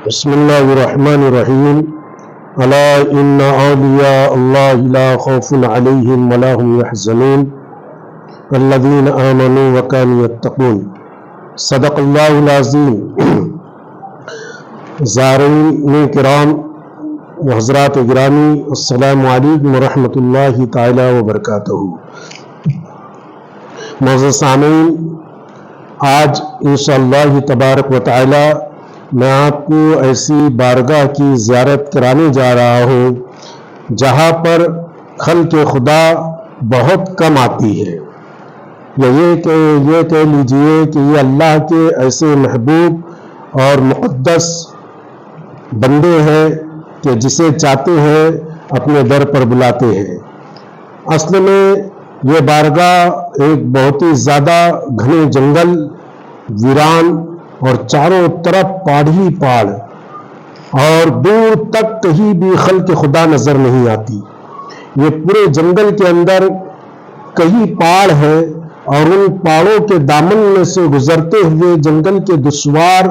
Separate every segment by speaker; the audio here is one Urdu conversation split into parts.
Speaker 1: بسم اللہ الرحمن الرحیم الا ان اولیاء اللہ لا خوف علیہم ولا هم يحزنون الذین آمنوا وکانوا یتقون صدق اللہ العظیم۔ زائرین کرام و حضرات گرامی، السلام علیکم ورحمۃ اللہ تعالی وبرکاتہ۔ معزز سامعین، آج انشاءاللہ تبارک و تعالی میں آپ کو ایسی بارگاہ کی زیارت کرانے جا رہا ہوں جہاں پر خلق خدا بہت کم آتی ہے، یا یہ کہہ لیجئے کہ یہ اللہ کے ایسے محبوب اور مقدس بندے ہیں کہ جسے چاہتے ہیں اپنے در پر بلاتے ہیں۔ اصل میں یہ بارگاہ ایک بہت ہی زیادہ گھنے جنگل، ویران اور چاروں طرف پہاڑ ہی پہاڑ، اور دور تک کہیں بھی خلق خدا نظر نہیں آتی۔ یہ پورے جنگل کے اندر کئی پہاڑ ہیں، اور ان پہاڑوں کے دامن میں سے گزرتے ہوئے جنگل کے دشوار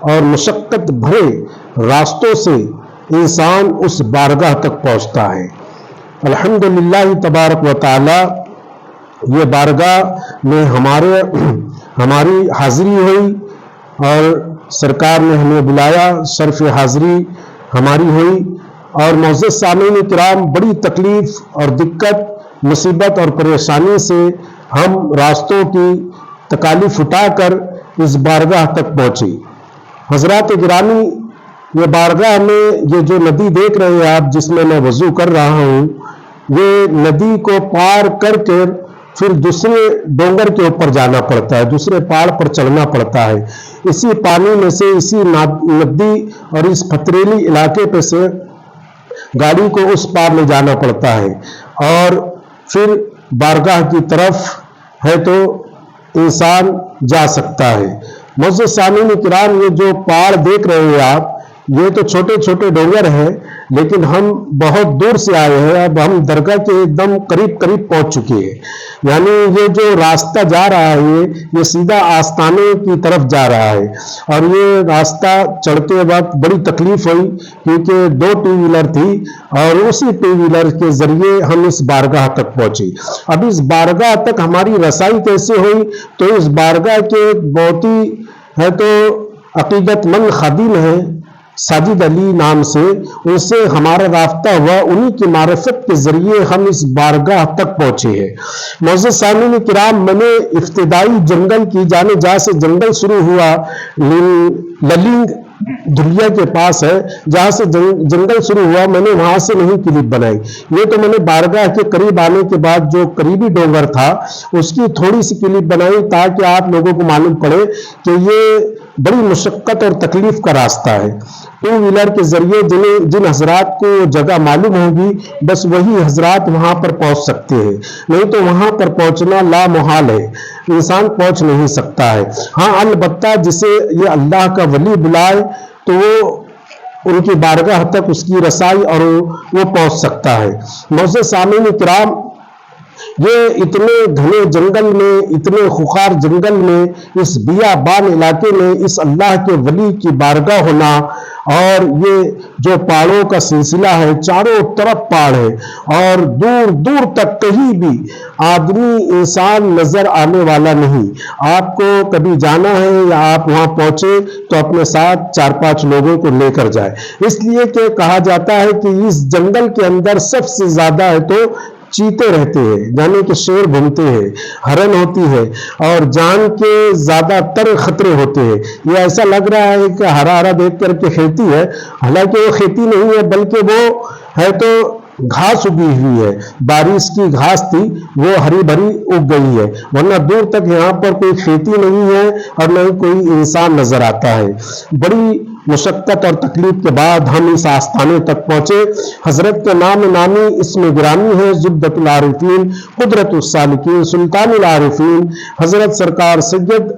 Speaker 1: اور مشقت بھرے راستوں سے انسان اس بارگاہ تک پہنچتا ہے۔ الحمدللہ تبارک و تعالی، یہ بارگاہ میں ہماری حاضری ہوئی اور سرکار نے ہمیں بلایا، شرف حاضری ہماری ہوئی، اور معزز سامعین کرام، بڑی تکلیف اور دقت، مصیبت اور پریشانی سے ہم راستوں کی تکالیف اٹھا کر اس بارگاہ تک پہنچے۔ حضرات گرامی، یہ بارگاہ میں یہ جو ندی دیکھ رہے ہیں آپ، جس میں وضو کر رہا ہوں، یہ ندی کو پار کر کے پھر دوسرے ڈونگر کے اوپر جانا پڑتا ہے، دوسرے پہاڑ پر چڑھنا پڑتا ہے۔ اسی پانی میں سے، اسی ندی اور اس پتھریلی علاقے پہ سے گاڑی کو اس پار لے جانا پڑتا ہے، اور پھر بارگاہ کی طرف ہے تو انسان جا سکتا ہے۔ معزز سامعین کرام، یہ جو پہاڑ دیکھ رہے ہیں آپ، یہ تو چھوٹے چھوٹے ڈونگر ہیں، لیکن ہم بہت دور سے آئے ہیں، اب ہم درگاہ کے ایک دم قریب پہنچ چکے ہیں۔ یعنی یہ جو راستہ جا رہا ہے یہ سیدھا آستانے کی طرف جا رہا ہے، اور یہ راستہ چڑھتے وقت بڑی تکلیف ہوئی، کیونکہ 2 ٹو ویلر تھی، اور اسی 2 ویلر کے ذریعے ہم اس بارگاہ تک پہنچے۔ اب اس بارگاہ تک ہماری رسائی کیسے ہوئی؟ تو اس بارگاہ کے بہت ہی ہے تو عقیدت مند خادم ہیں ساجد علی نام سے، ان سے ہمارا رابطہ ہوا، انہی کی معرفت کے ذریعے ہم اس بارگاہ تک پہنچے ہیں۔ معزز سامعین کرام، میں نے ابتدائی جنگل کی جانے سے جنگل شروع ہوا، للنگ دھلیا کے پاس ہے جہاں سے جنگل شروع ہوا، میں نے وہاں سے نہیں کلپ بنائی، یہ تو میں نے بارگاہ کے قریب آنے کے بعد جو قریبی ڈونگر تھا اس کی تھوڑی سی کلپ بنائی، تاکہ آپ لوگوں کو معلوم پڑے کہ یہ بڑی مشقت اور تکلیف کا راستہ ہے۔ 2 ویلر کے ذریعے جن حضرات کو جگہ معلوم ہوگی، بس وہی حضرات وہاں پر پہنچ سکتے ہیں، نہیں تو وہاں پر پہنچنا لامحال ہے، انسان پہنچ نہیں سکتا ہے۔ ہاں، البتہ جسے یہ اللہ کا ولی بلائے تو وہ ان کی بارگاہ تک اس کی رسائی اور وہ پہنچ سکتا ہے۔ معزز سامعین کرام، یہ اتنے گھنے جنگل میں، اتنے خونخوار جنگل میں، اس بیابان علاقے میں اس اللہ کے ولی کی بارگاہ ہونا، اور یہ جو پہاڑوں کا سلسلہ ہے، چاروں طرف پہاڑ ہے، اور دور دور تک کہیں بھی آدمی انسان نظر آنے والا نہیں۔ آپ کو کبھی جانا ہے یا آپ وہاں پہنچے تو اپنے ساتھ 4-5 لوگوں کو لے کر جائے، اس لیے کہ کہا جاتا ہے کہ اس جنگل کے اندر سب سے زیادہ ہے تو چیتے رہتے ہیں، یعنی کہ شیر گھومتے ہیں، ہرن ہوتی ہے، اور جان کے زیادہ تر خطرے ہوتے ہیں۔ یہ ایسا لگ رہا ہے کہ ہرا ہرا دیکھ کر کے کھیتی ہے، حالانکہ وہ کھیتی نہیں ہے، بلکہ وہ ہے تو گھاس اگی ہوئی ہے، بارش کی گھاس تھی، وہ ہری بھری اگ گئی ہے، ورنہ دور تک یہاں پر کوئی کھیتی نہیں ہے اور نہ ہی کوئی انسان نظر آتا ہے۔ بڑی مشقت اور تکلیف کے بعد ہم اس آستانے تک پہنچے۔ حضرت کے نام نامی اسم گرامی ہے زبدۃ العارفین، قدرت السالکین، سلطان العارفین، حضرت سرکار سید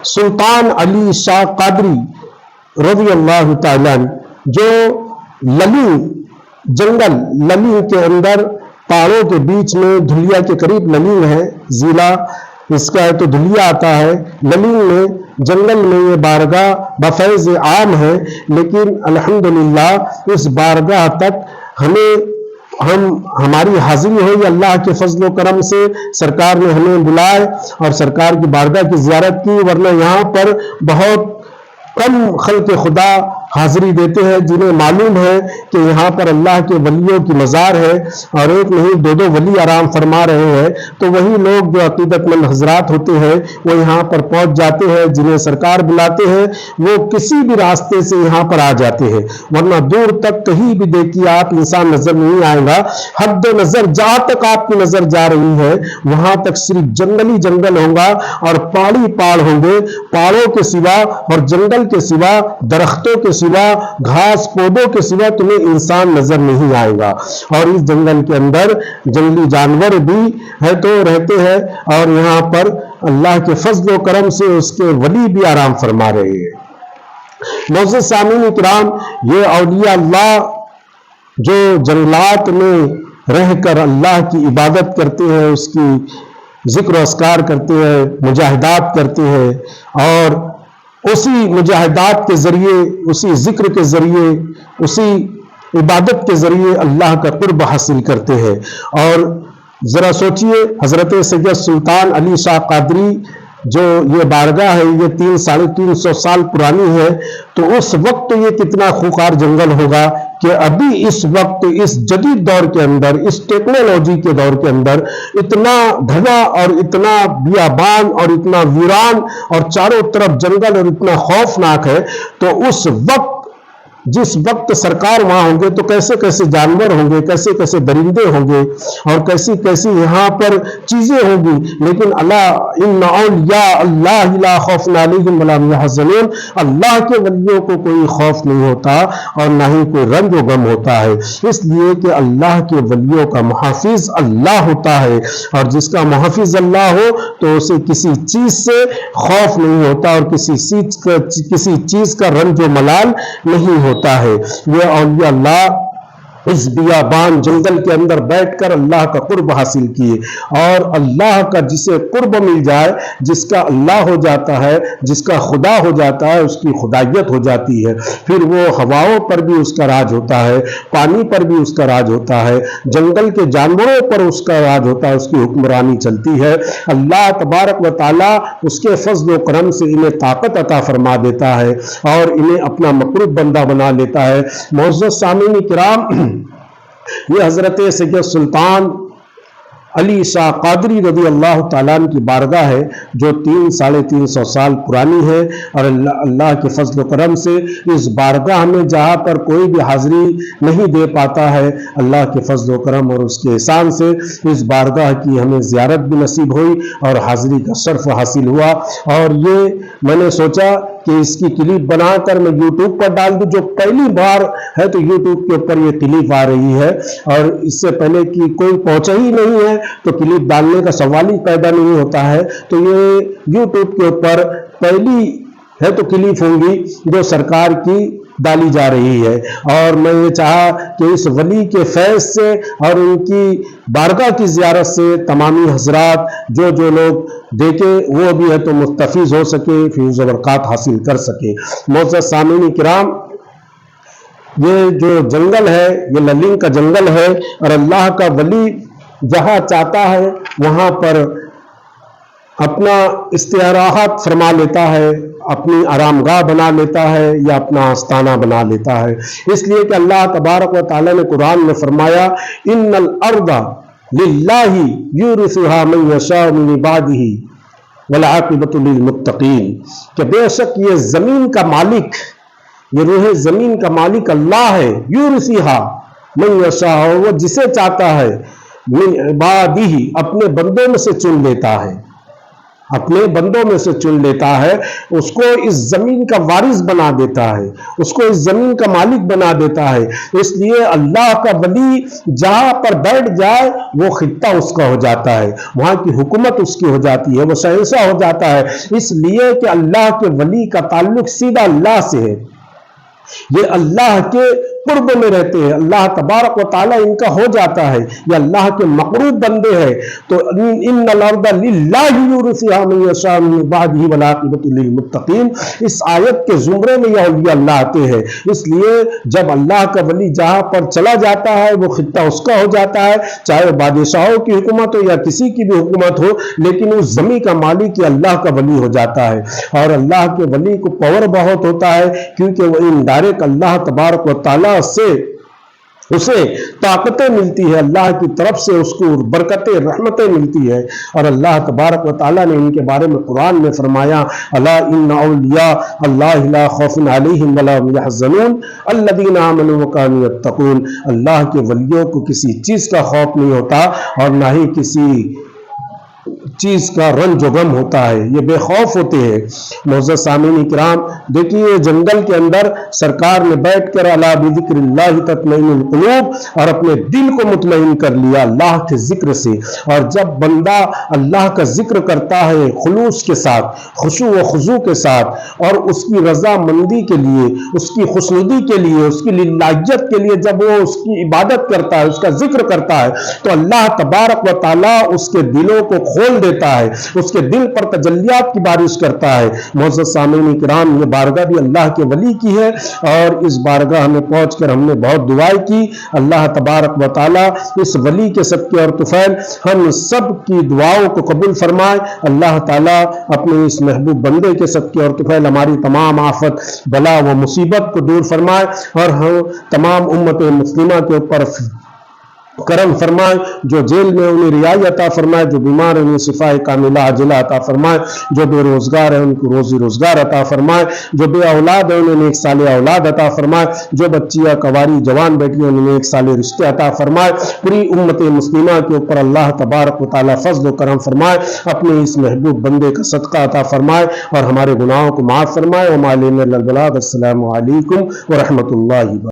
Speaker 1: سلطان علی شاہ قادری رضی اللہ تعالیٰ عنہ، جو للنگ جنگل، للنگ کے اندر پہاڑوں کے بیچ میں، دھلیا کے قریب للنگ ہے، ضلع اس کا ہے تو دھلیا آتا ہے، للنگ میں جنگل میں یہ بارگاہ بفیض عام ہے، لیکن الحمدللہ اس بارگاہ تک ہماری حاضری ہوئی اللہ کے فضل و کرم سے، سرکار نے ہمیں بلائے اور سرکار کی بارگاہ کی زیارت کی، ورنہ یہاں پر بہت کم خلق خدا حاضری دیتے ہیں جنہیں معلوم ہے کہ یہاں پر اللہ کے ولیوں کی مزار ہے، اور ایک نہیں دو ولی آرام فرما رہے ہیں، تو وہی لوگ جو عقیدت مند حضرات ہوتے ہیں وہ یہاں پر پہنچ جاتے ہیں، جنہیں سرکار بلاتے ہیں وہ کسی بھی راستے سے یہاں پر آ جاتے ہیں، ورنہ دور تک کہیں بھی دیکھیے آپ انسان نظر نہیں آئے گا، حد نظر جہاں تک آپ کی نظر جا رہی ہے وہاں تک صرف جنگل ہی جنگل ہوگا اور پہاڑی پہاڑ ہوں گے، پہاڑوں کے سوا اور جنگل کے سوا، درختوں کے سوا، گھاس پودوں کے سوا تمہیں انسان نظر نہیں آئے گا، اور اس جنگل کے اندر جنگلی جانور بھی ہے تو رہتے ہیں، اور یہاں پر اللہ کے فضل و کرم سے اس کے ولی بھی آرام فرما رہے ہیں۔ معزز سامعین اکرام، یہ اولیاء اللہ جو جنگلات میں رہ کر اللہ کی عبادت کرتے ہیں، اس کی ذکر و اذکار کرتے ہیں، مجاہدات کرتے ہیں، اور اسی مجاہدات کے ذریعے، اسی ذکر کے ذریعے، اسی عبادت کے ذریعے اللہ کا قرب حاصل کرتے ہیں۔ اور ذرا سوچئے، حضرت سید سلطان علی شاہ قادری جو یہ بارگاہ ہے یہ 350 سال پرانی ہے، تو اس وقت یہ کتنا خوخار جنگل ہوگا کہ ابھی اس وقت اس جدید دور کے اندر، اس ٹیکنالوجی کے دور کے اندر اتنا دھواں اور اتنا بیابان اور اتنا ویران اور چاروں طرف جنگل اور اتنا خوفناک ہے، تو اس وقت جس وقت سرکار وہاں ہوں گے تو کیسے کیسے جانور ہوں گے، کیسے کیسے درندے ہوں گے، اور کیسی کیسی یہاں پر چیزیں ہوں گی، لیکن اللہ ان اولیاء اللہ لا خوف علیہم ولا هم يحزنون، اللہ کے ولیوں کو کوئی خوف نہیں ہوتا اور نہ ہی کوئی رنج و غم ہوتا ہے، اس لیے کہ اللہ کے ولیوں کا محافظ اللہ ہوتا ہے، اور جس کا محافظ اللہ ہو تو اسے کسی چیز سے خوف نہیں ہوتا اور کسی چیز کا رنج و ملال نہیں ہوتا ہے۔ یہ اولیاء اللہ اس بیابان جنگل کے اندر بیٹھ کر اللہ کا قرب حاصل کیے، اور اللہ کا جسے قرب مل جائے، جس کا اللہ ہو جاتا ہے، جس کا خدا ہو جاتا ہے، اس کی خدائیت ہو جاتی ہے، پھر وہ ہواؤں پر بھی اس کا راج ہوتا ہے، پانی پر بھی اس کا راج ہوتا ہے، جنگل کے جانوروں پر اس کا راج ہوتا ہے، اس کی حکمرانی چلتی ہے۔ اللہ تبارک و تعالی اس کے فضل و کرم سے انہیں طاقت عطا فرما دیتا ہے اور انہیں اپنا مقرب بندہ بنا لیتا ہے۔ معزز سامعین کرام، یہ حضرت سید سلطان علی شاہ قادری رضی اللہ تعالیٰ عنہ کی بارگاہ ہے جو 350 سال پرانی ہے، اور اللہ کے فضل و کرم سے اس بارگاہ میں جہاں پر کوئی بھی حاضری نہیں دے پاتا ہے، اللہ کے فضل و کرم اور اس کے احسان سے اس بارگاہ کی ہمیں زیارت بھی نصیب ہوئی اور حاضری کا شرف حاصل ہوا۔ اور یہ میں نے سوچا کہ اس کی کلپ بنا کر میں یوٹیوب پر ڈال دوں، جو پہلی بار ہے تو یوٹیوب کے اوپر یہ کلپ آ رہی ہے، اور اس سے پہلے کی کوئی پہنچا ہی نہیں ہے تو کلپ ڈالنے کا سوال ہی پیدا نہیں ہوتا ہے، تو یہ یوٹیوب کے اوپر پہلی ہے تو کلپ ہوں گی جو سرکار کی ڈالی جا رہی ہے۔ اور میں یہ چاہا کہ اس ولی کے فیض سے اور ان کی بارگاہ کی زیارت سے تمامی حضرات جو لوگ دیکھے وہ بھی ہے تو مستفیض ہو سکے، فیض و برکات حاصل کر سکے۔ معزز سامعین کرام، یہ جو جنگل ہے یہ للنگ کا جنگل ہے، اور اللہ کا ولی جہاں چاہتا ہے وہاں پر اپنا استراحت فرما لیتا ہے، اپنی آرام گاہ بنا لیتا ہے یا اپنا آستانہ بنا لیتا ہے، اس لیے کہ اللہ تبارک و تعالی نے قرآن میں فرمایا ان الارض للہ یورثها من یشاء من عباده والعاقبۃ للمتقین، کہ بے شک یہ زمین کا مالک، یہ روح زمین کا مالک اللہ ہے، یورثها من یشاء، وہ جسے چاہتا ہے، من عباده اپنے بندوں میں سے چن لیتا ہے، اپنے بندوں میں سے چن لیتا ہے، اس کو اس زمین کا وارث بنا دیتا ہے، اس کو اس زمین کا مالک بنا دیتا ہے۔ اس لیے اللہ کا ولی جہاں پر بیٹھ جائے وہ خطہ اس کا ہو جاتا ہے، وہاں کی حکومت اس کی ہو جاتی ہے، وہ شہنشاہ ہو جاتا ہے، اس لیے کہ اللہ کے ولی کا تعلق سیدھا اللہ سے ہے، یہ اللہ کے قرب میں رہتے ہیں، اللہ تبارک و تعالیٰ ان کا ہو جاتا ہے، یہ اللہ کے مقروب بندے ہیں، تو ان الارض للہ یورثها من یشاء من عباده والعاقبۃ للمتقین، اس آیت کے زمرے میں یہ اولیاء اللہ آتے ہیں۔ اس لیے جب اللہ کا ولی جہاں پر چلا جاتا ہے وہ خطہ اس کا ہو جاتا ہے، چاہے بادشاہوں کی حکومت ہو یا کسی کی بھی حکومت ہو، لیکن اس زمین کا مالک یہ اللہ کا ولی ہو جاتا ہے۔ اور اللہ کے ولی کو پاور بہت ہوتا ہے، کیونکہ وہ انڈائریکٹ اللہ تبارک و تعالیٰ سے اسے طاقتیں ملتی ہے، اللہ کی طرف سے اس کو برکتیں رحمتیں ملتی ہے۔ اور اللہ تبارک و تعالیٰ نے ان کے بارے میں قرآن میں فرمایا، الا ان اولیاء اللہ لا خوف علیہم ولا هم يحزنون الذین آمنوا وکانوا یتقون، اللہ کے ولیوں کو کسی چیز کا خوف نہیں ہوتا اور نہ ہی کسی چیز کا رنج و غم ہوتا ہے، یہ بے خوف ہوتے ہیں۔ معزز سامعین کرام، دیکھیے جنگل کے اندر سرکار نے بیٹھ کر الا بذکر اللہ تطمئن القلوب، اور اپنے دل کو مطمئن کر لیا اللہ کے ذکر سے۔ اور جب بندہ اللہ کا ذکر کرتا ہے خلوص کے ساتھ، خشوع و خضوع کے ساتھ، اور اس کی رضا مندی کے لیے، اس کی خوشنودی کے لیے، اس کی للہیت کے لیے جب وہ اس کی عبادت کرتا ہے، اس کا ذکر کرتا ہے، تو اللہ تبارک و تعالیٰ اس کے دلوں کو کھول دیتا ہے، اس کے دل پر تجلیات کی بارش کرتا ہے۔ معزز سامعین کرام، یہ بارگاہ بھی اللہ کے ولی کی ہے، اور اس بارگاہ میں پہنچ کر ہم نے بہت دعائیں کی۔ اللہ تبارک و تعالیٰ اس ولی کے صدقے اور طفیل ہم سب کی دعاؤں کو قبول فرمائے۔ اللہ تعالیٰ اپنے اس محبوب بندے کے صدقے اور طفیل ہماری تمام آفت بلا و مصیبت کو دور فرمائے، اور ہم تمام امت مسلمہ کے اوپر کرم فرمائے، جو جیل میں انہیں رہائی عطا فرمائے، جو بیمار ہیں انہیں شفاء کاملہ عاجلہ عطا فرمائے، جو بے روزگار ہیں ان کو روزی روزگار عطا فرمائے، جو بے اولاد ہیں انہیں ایک سال اولاد عطا فرمائے، جو بچیاں کواری جوان بیٹی ہیں انہیں ایک سال رشتے عطا فرمائے۔ پوری امت مسلمہ کے اوپر اللہ تبارک و تعالیٰ فضل و کرم فرمائے، اپنے اس محبوب بندے کا صدقہ عطا فرمائے، اور ہمارے گناہوں کو معاف فرمائے۔ وما علینا الا البلاغ۔ السلام علیکم ورحمۃ اللہ وبرکاتہ۔